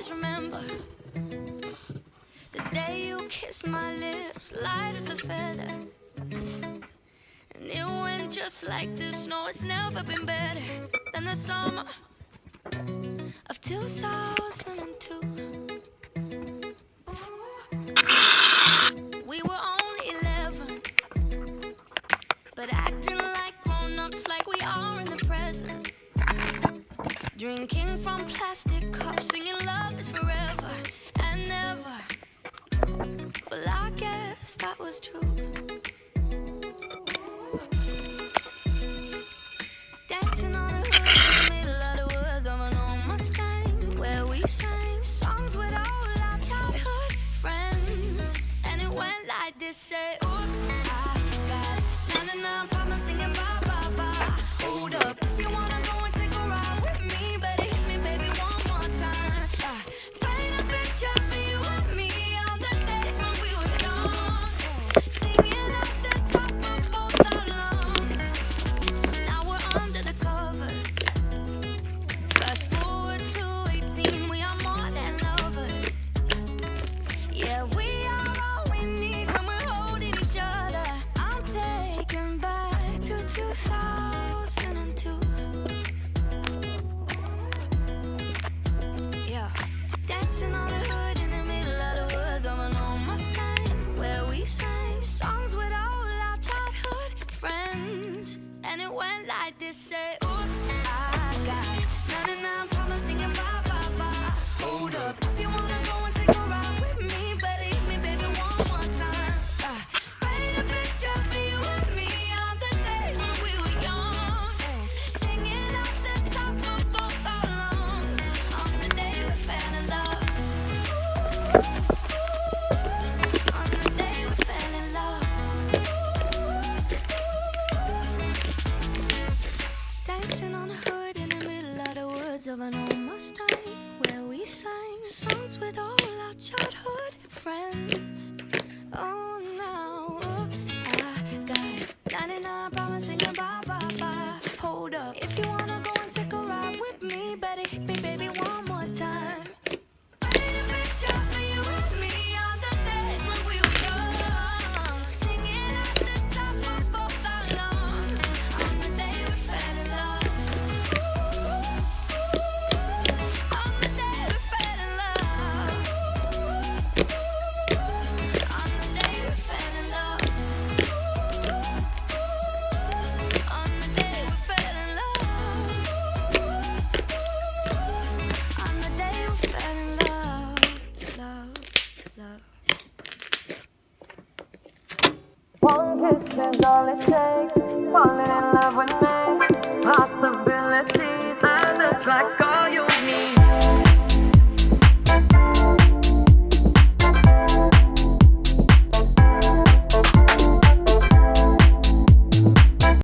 always remember the day you kissed my lips, light as a feather. And it went just like this. No, it's never been better than the summer of 2002. We were only 11, but acting like grown-ups, like we are in the present. Drinking from plastic cups, singing love is forever and never. Well, I guess that was true. Dancing on the hood in the middle of the woods of an old Mustang, where we sang songs with all our childhood friends. And it went like this, say, oops, I got 99 problems singing bye, bye, bye. Hold up, if you wanna go and take a ride with me, better hit me, baby, one more time. Paint a picture for you and me on the days when we were young, singing at the top of both our lungs. Now we're under the covers. Fast forward to 18, we are more than lovers. Yeah, we are all we need when we're holding each other. I'm taken back to 2002. Yeah, dancing on the hood in the middle of the woods of an old Mustang, where we sang songs with all our childhood friends. And it went like this, say, oops, I got 99 problems singing bye, bye, bye. Hold up, if you wanna go and take a ride with me, better hit me, baby, one more time. Paint a picture for you and me on the days when we were young, singing at the top of both our lungs on the day we fell in love. On the day we fell in love. Dancing on the hood in the middle of the woods of an old Mustang, where we sang songs with all our childhood friends. Oh, now, oops, I got 99 problems singing bye, bye, bye. Hold up, if you wanna go and take a ride with me, better hit me, baby, one more time. Paint a picture for you and me on the days when we were young, singing at the top of both our lungs on the day we fell in love. On the day we fell in love. On the day we fell in love. On the day we fell in love. On the day we fell in love. Love, love. One kiss is all it takes. Falling in love with me. Possibilities as a track.